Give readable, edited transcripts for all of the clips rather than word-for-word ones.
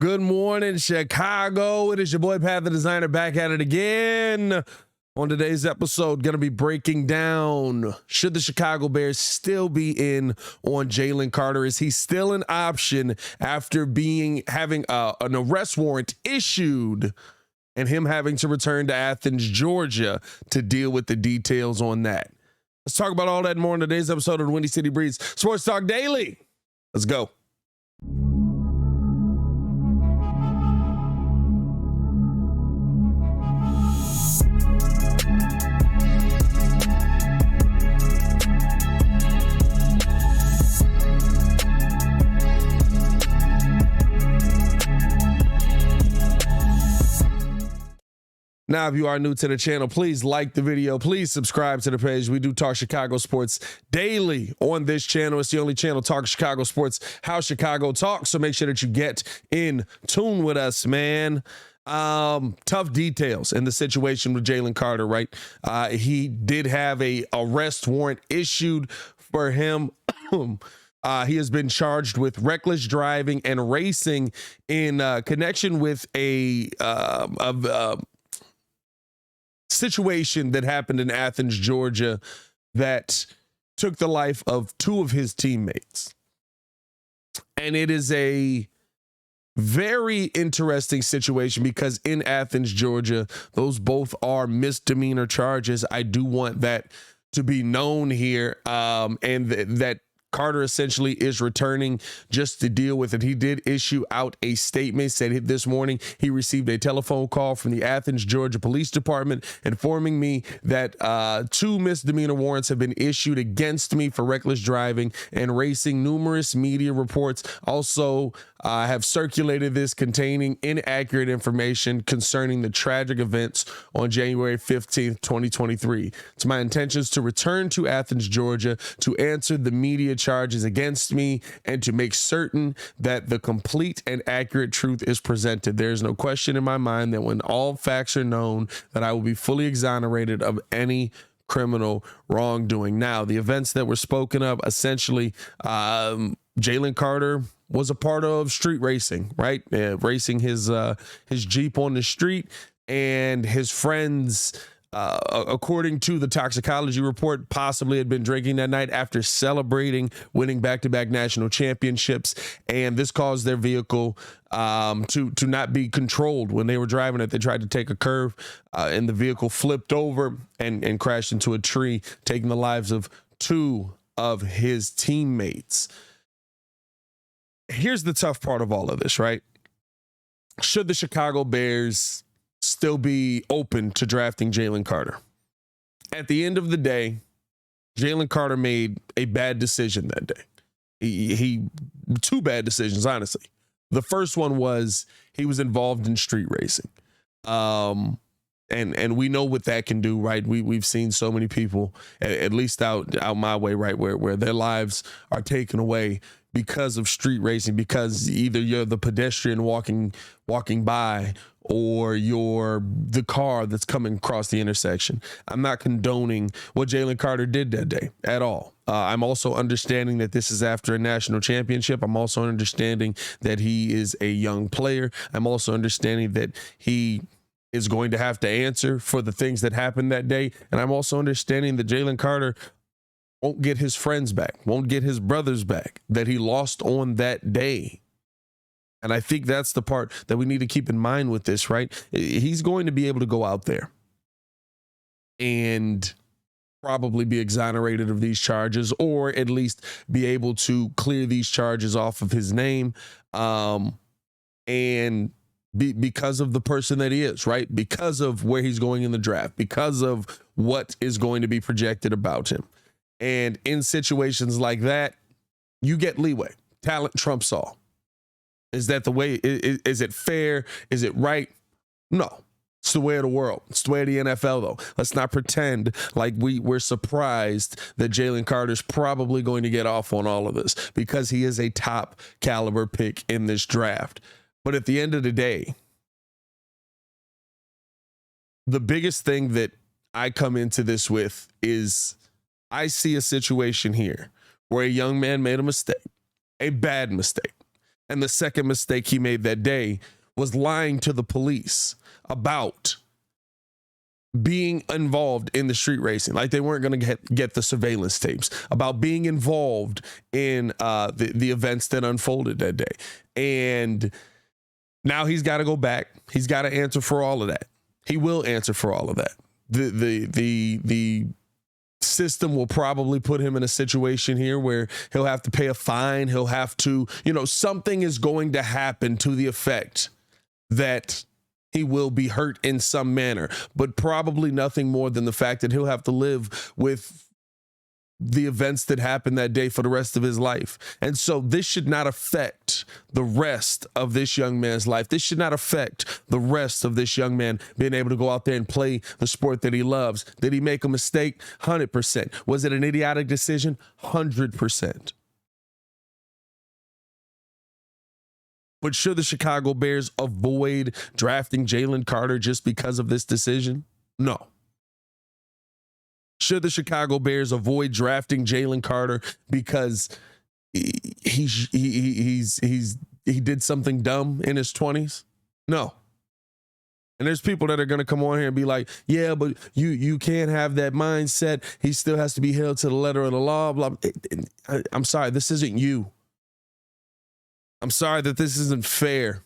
Good morning, Chicago. It is your boy, Pat the Designer, back at it again. On today's episode, going to be breaking down, should the Chicago Bears still be in on Jalen Carter? Is he still an option after having an arrest warrant issued and him having to return to Athens, Georgia to deal with the details on that? Let's talk about all that and more in today's episode of the Windy City Breeze Sports Talk Daily. Let's go. Now, if you are new to the channel, please like the video. Please subscribe to the page. We do talk Chicago sports daily on this channel. It's the only channel talking Chicago sports, how Chicago talks. So make sure that you get in tune with us, man. Tough details in the situation with Jalen Carter, right? He did have a arrest warrant issued for him. He has been charged with reckless driving and racing in connection with a situation that happened in Athens, Georgia, that took the life of two of his teammates. And it is a very interesting situation because in Athens, Georgia, those both are misdemeanor charges. I do want that to be known here, and that Carter essentially is returning just to deal with it. He did issue out a statement, said this morning he received a telephone call from the Athens, Georgia Police Department informing me that 2 misdemeanor warrants have been issued against me for reckless driving and racing. Numerous media reports also have circulated this containing inaccurate information concerning the tragic events on January 15th, 2023. It's my intentions to return to Athens, Georgia to answer the media charges against me and to make certain that the complete and accurate truth is presented. There is no question in my mind that when all facts are known, that I will be fully exonerated of any criminal wrongdoing. Now, the events that were spoken of, essentially, Jalen Carter was a part of street racing, right? Racing his Jeep on the street, and his friends, according to the toxicology report, possibly had been drinking that night after celebrating winning back-to-back national championships, and this caused their vehicle to not be controlled when they were driving it. They tried to take a curve, and the vehicle flipped over and crashed into a tree, taking the lives of 2 of his teammates. Here's the tough part of all of this, right? Should the Chicago Bears still be open to drafting Jalen Carter? At the end of the day, Jalen Carter made a bad decision that day. He 2 bad decisions, honestly. The first one was he was involved in street racing. And we know what that can do, right? We've seen so many people, at least out my way, right, where their lives are taken away because of street racing, because either you're the pedestrian walking by or you're the car that's coming across the intersection. I'm not condoning what Jalen Carter did that day at all. I'm also understanding that this is after a national championship. I'm also understanding that he is a young player. I'm also understanding that he is going to have to answer for the things that happened that day. And I'm also understanding that Jalen Carter won't get his friends back, won't get his brothers back that he lost on that day. And I think that's the part that we need to keep in mind with this, right? He's going to be able to go out there and probably be exonerated of these charges, or at least be able to clear these charges off of his name, and because of the person that he is, right? Because of where he's going in the draft, because of what is going to be projected about him. And in situations like that, you get leeway. Talent trumps all. Is that the way? Is it fair? Is it right? No. It's the way of the world. It's the way of the NFL, though. Let's not pretend like we're surprised that Jalen Carter's probably going to get off on all of this, because he is a top caliber pick in this draft. But at the end of the day, the biggest thing that I come into this with is I see a situation here where a young man made a mistake, a bad mistake. And the second mistake he made that day was lying to the police about being involved in the street racing, like they weren't going to get the surveillance tapes, about being involved in the events that unfolded that day. And now he's got to go back. He's got to answer for all of that. He will answer for all of that. The system will probably put him in a situation here where he'll have to pay a fine. He'll have to, something is going to happen to the effect that he will be hurt in some manner, but probably nothing more than the fact that he'll have to live with the events that happened that day for the rest of his life. And so this should not affect the rest of this young man's life. This should not affect the rest of this young man being able to go out there and play the sport that he loves. Did he make a mistake? 100%. Was it an idiotic decision? 100%. But should the Chicago Bears avoid drafting Jalen Carter just because of this decision? No. Should the Chicago Bears avoid drafting Jalen Carter because he did something dumb in his 20s? No. And there's people that are going to come on here and be like, yeah, but you can't have that mindset. He still has to be held to the letter of the law. Blah. I'm sorry, this isn't you. I'm sorry that this isn't fair.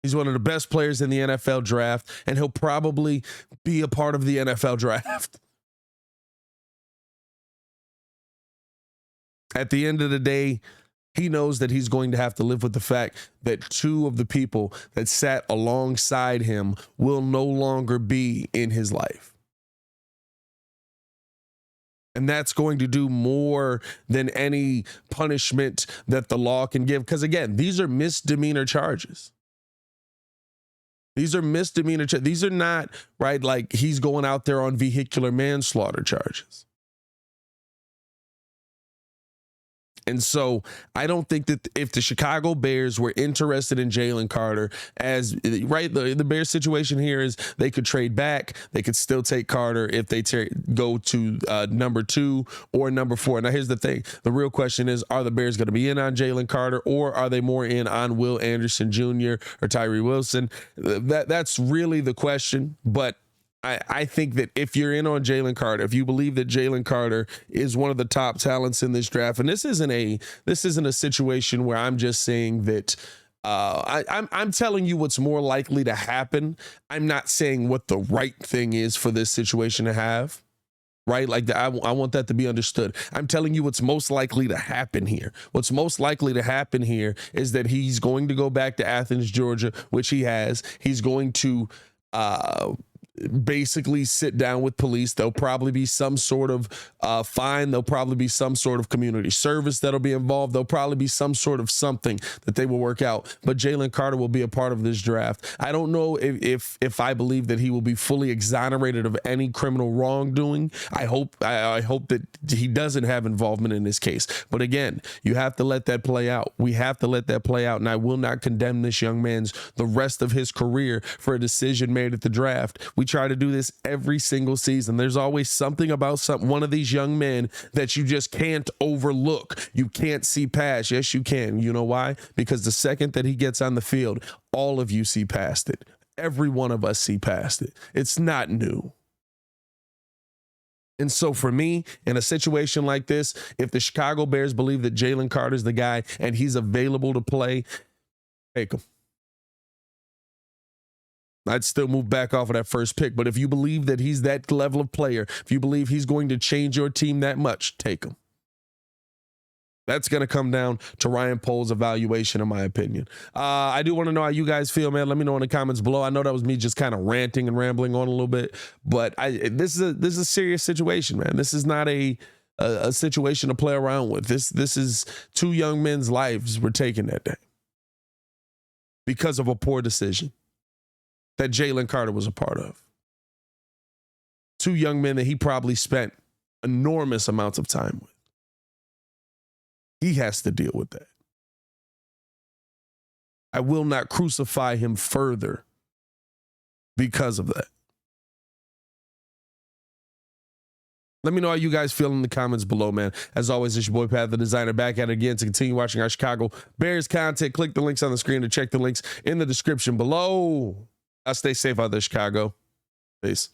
He's one of the best players in the NFL draft, and he'll probably be a part of the NFL draft. At the end of the day, he knows that he's going to have to live with the fact that two of the people that sat alongside him will no longer be in his life. And that's going to do more than any punishment that the law can give. Because again, these are misdemeanor charges. These are misdemeanor charges. These are not, right, like he's going out there on vehicular manslaughter charges. And so I don't think that if the Chicago Bears were interested in Jalen Carter, as right, the Bears situation here is they could trade back. They could still take Carter if they go to number 2 or number 4. Now, here's the thing. The real question is, are the Bears going to be in on Jalen Carter, or are they more in on Will Anderson Jr. or Tyree Wilson? That's really the question. But I think that if you're in on Jalen Carter, if you believe that Jalen Carter is one of the top talents in this draft, and this isn't a situation where I'm just saying that I'm telling you what's more likely to happen. I'm not saying what the right thing is for this situation to have. Right? Like I want that to be understood. I'm telling you what's most likely to happen here. What's most likely to happen here is that he's going to go back to Athens, Georgia, which he has. He's going to basically sit down with police. There'll probably be some sort of fine. There'll probably be some sort of community service that'll be involved. There'll probably be some sort of something that they will work out. But Jalen Carter will be a part of this draft. I don't know if I believe that he will be fully exonerated of any criminal wrongdoing. I hope that he doesn't have involvement in this case. But again, you have to let that play out. We have to let that play out. And I will not condemn this young man's the rest of his career for a decision made at the draft. We try to do this every single season. There's always something about one of these young men that you just can't overlook. You can't see past. Yes, you can. You know why? Because the second that he gets on the field, all of you see past it. Every one of us see past it. It's not new. And so for me, in a situation like this, if the Chicago Bears believe that Jalen Carter's the guy and he's available to play, take him. I'd still move back off of that first pick. But if you believe that he's that level of player, if you believe he's going to change your team that much, take him. That's going to come down to Ryan Poles' evaluation, in my opinion. I do want to know how you guys feel, man. Let me know in the comments below. I know that was me just kind of ranting and rambling on a little bit, but this is a serious situation, man. This is not a situation to play around with. This is two young men's lives were taken that day because of a poor decision that Jalen Carter was a part of. Two young men that he probably spent enormous amounts of time with. He has to deal with that. I will not crucify him further because of that. Let me know how you guys feel in the comments below, man. As always, it's your boy Pat the Designer back at it again to continue watching our Chicago Bears content. Click the links on the screen to check the links in the description below. Stay safe out there, Chicago. Peace.